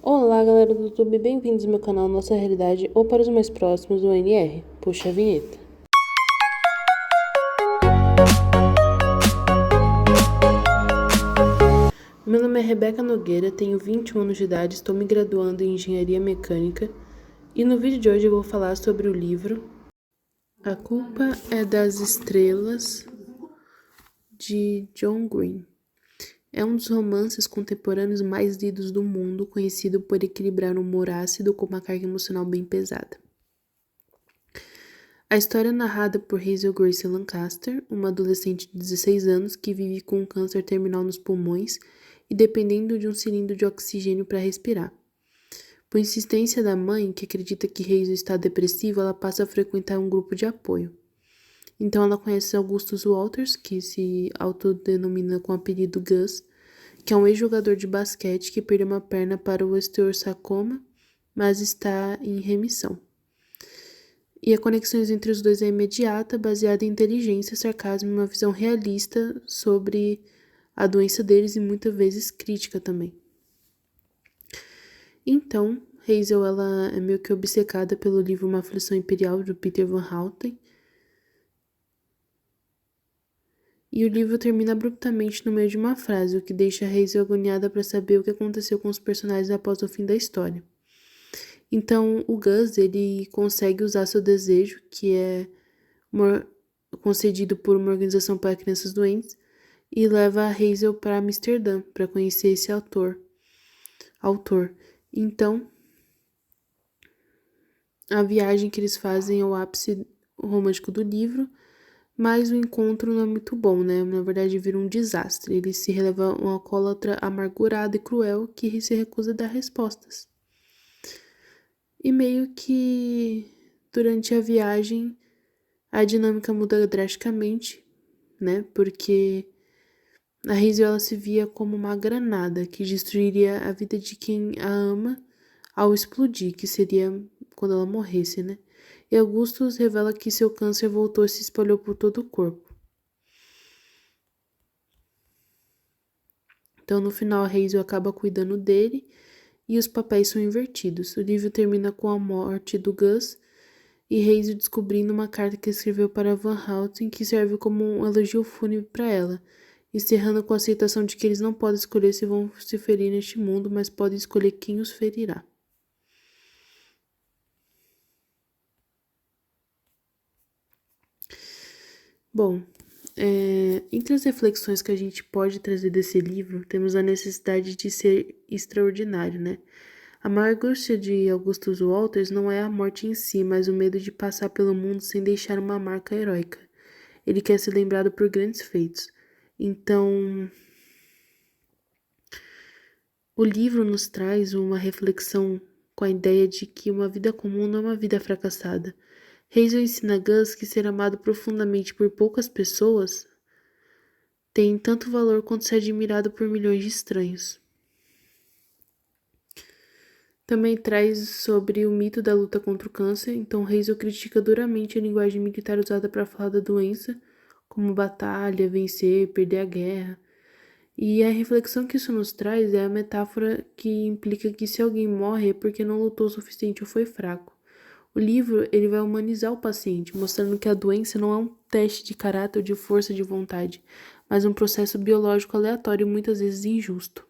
Olá, galera do YouTube, bem-vindos ao meu canal Nossa Realidade ou para os mais próximos do NR. Puxa a vinheta. Meu nome é Rebeca Nogueira, tenho 21 anos de idade, estou me graduando em Engenharia Mecânica e no vídeo de hoje eu vou falar sobre o livro A Culpa é das Estrelas, de John Green. É um dos romances contemporâneos mais lidos do mundo, conhecido por equilibrar um humor ácido com uma carga emocional bem pesada. A história é narrada por Hazel Grace Lancaster, uma adolescente de 16 anos que vive com um câncer terminal nos pulmões e dependendo de um cilindro de oxigênio para respirar. Por insistência da mãe, que acredita que Hazel está depressiva, ela passa a frequentar um grupo de apoio. Então ela conhece Augustus Walters, que se autodenomina com o apelido Gus, que é um ex-jogador de basquete que perdeu uma perna para o osteosarcoma, mas está em remissão. E a conexão entre os dois é imediata, baseada em inteligência, sarcasmo e uma visão realista sobre a doença deles e muitas vezes crítica também. Então, Hazel ela é meio que obcecada pelo livro Uma Aflição Imperial, do Peter Van Houten. E o livro termina abruptamente no meio de uma frase, o que deixa Hazel agoniada para saber o que aconteceu com os personagens após o fim da história. Então, o Gus, ele consegue usar seu desejo, que é concedido por uma organização para crianças doentes, e leva a Hazel para Amsterdã para conhecer esse autor. Então, a viagem que eles fazem é o ápice romântico do livro, mas o encontro não é muito bom, né? Na verdade, vira um desastre. Ele se revela um alcoólatra amargurado e cruel que se recusa a dar respostas. E meio que durante a viagem a dinâmica muda drasticamente, né? Porque a Hazel ela se via como uma granada que destruiria a vida de quem a ama ao explodir, que seria quando ela morresse, né? E Augustus revela que seu câncer voltou e se espalhou por todo o corpo. Então, no final, a Hazel acaba cuidando dele e os papéis são invertidos. O livro termina com a morte do Gus e Hazel descobrindo uma carta que escreveu para Van Houten que serve como um elogio fúnebre para ela, encerrando com a aceitação de que eles não podem escolher se vão se ferir neste mundo, mas podem escolher quem os ferirá. Bom, entre as reflexões que a gente pode trazer desse livro, temos a necessidade de ser extraordinário, né? A maior angústia de Augustus Walters não é a morte em si, mas o medo de passar pelo mundo sem deixar uma marca heróica. Ele quer ser lembrado por grandes feitos. Então, o livro nos traz uma reflexão com a ideia de que uma vida comum não é uma vida fracassada. Hazel ensina Gus que ser amado profundamente por poucas pessoas tem tanto valor quanto ser admirado por milhões de estranhos. Também traz sobre o mito da luta contra o câncer, então Hazel critica duramente a linguagem militar usada para falar da doença, como batalha, vencer, perder a guerra. E a reflexão que isso nos traz é a metáfora que implica que se alguém morre é porque não lutou o suficiente ou foi fraco. O livro ele vai humanizar o paciente, mostrando que a doença não é um teste de caráter ou de força de vontade, mas um processo biológico aleatório e muitas vezes injusto.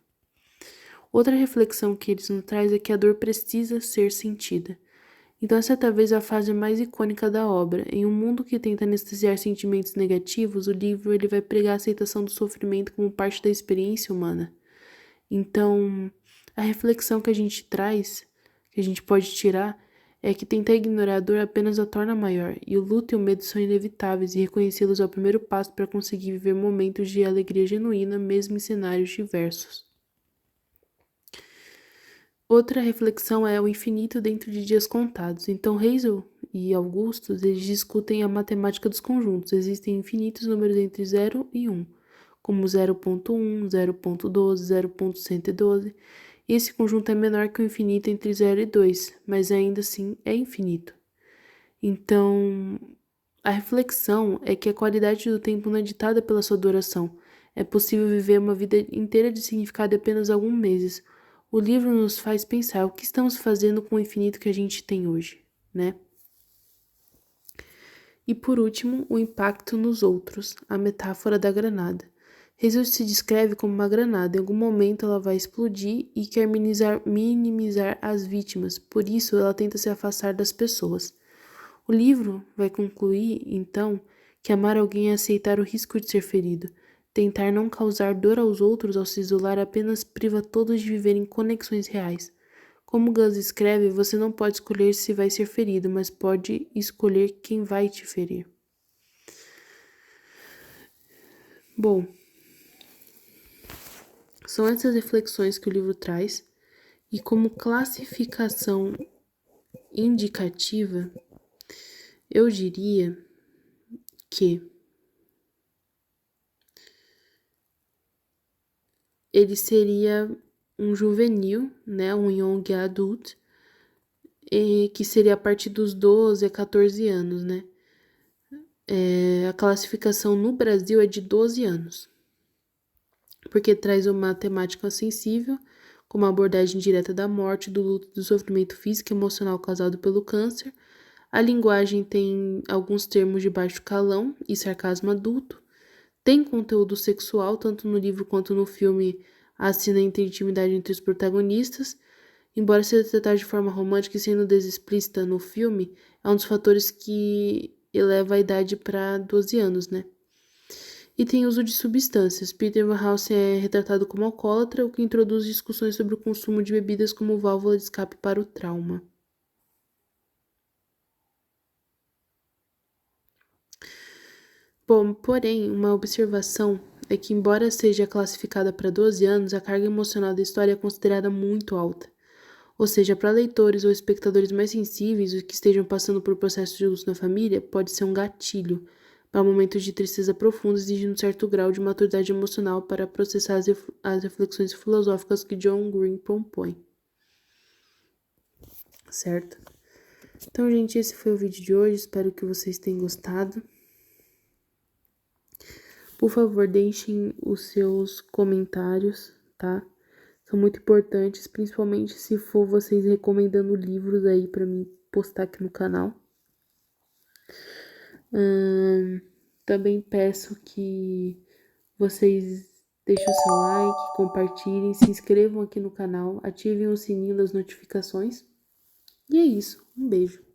Outra reflexão que eles nos traz é que a dor precisa ser sentida. Então essa é talvez a fase mais icônica da obra. Em um mundo que tenta anestesiar sentimentos negativos, o livro ele vai pregar a aceitação do sofrimento como parte da experiência humana. Então, a reflexão que a gente traz, que a gente pode tirar, é que tentar ignorar a dor apenas a torna maior, e o luto e o medo são inevitáveis, e reconhecê-los é o primeiro passo para conseguir viver momentos de alegria genuína, mesmo em cenários diversos. Outra reflexão é o infinito dentro de dias contados. Então, Hazel e Augustus, eles discutem a matemática dos conjuntos. Existem infinitos números entre 0 e 1, como 0.1, 0.12, 0.112. Esse conjunto é menor que o infinito entre 0 e 2, mas ainda assim é infinito. Então, a reflexão é que a qualidade do tempo não é ditada pela sua duração. É possível viver uma vida inteira de significado em apenas alguns meses. O livro nos faz pensar o que estamos fazendo com o infinito que a gente tem hoje, né? E por último, o impacto nos outros, a metáfora da granada. Jesus se descreve como uma granada, em algum momento ela vai explodir e quer minimizar as vítimas, por isso ela tenta se afastar das pessoas. O livro vai concluir, então, que amar alguém é aceitar o risco de ser ferido. Tentar não causar dor aos outros ao se isolar apenas priva todos de viverem conexões reais. Como Gus escreve, você não pode escolher se vai ser ferido, mas pode escolher quem vai te ferir. Bom, são essas reflexões que o livro traz, e como classificação indicativa, eu diria que ele seria um juvenil, né, um young adult, que seria a partir dos 12 a 14 anos, né? A classificação no Brasil é de 12 anos, porque traz uma temática sensível, como a abordagem direta da morte, do luto, do sofrimento físico e emocional causado pelo câncer. A linguagem tem alguns termos de baixo calão e sarcasmo adulto. Tem conteúdo sexual, tanto no livro quanto no filme. A cena entre intimidade entre os protagonistas. Embora seja tratado de forma romântica e sendo desexplícita no filme, é um dos fatores que eleva a idade para 12 anos, né? E tem uso de substâncias. Peter Van Helsing é retratado como alcoólatra, o que introduz discussões sobre o consumo de bebidas como válvula de escape para o trauma. Bom, porém, uma observação é que, embora seja classificada para 12 anos, a carga emocional da história é considerada muito alta. Ou seja, para leitores ou espectadores mais sensíveis ou que estejam passando por processos de luto na família, pode ser um gatilho para momentos de tristeza profunda, exigindo um certo grau de maturidade emocional para processar as reflexões filosóficas que John Green propõe. Certo? Então, gente, esse foi o vídeo de hoje. Espero que vocês tenham gostado. Por favor, deixem os seus comentários, tá? São muito importantes, principalmente se for vocês recomendando livros aí pra mim postar aqui no canal. Também peço que vocês deixem o seu like, compartilhem, se inscrevam aqui no canal, ativem o sininho das notificações. E é isso, um beijo.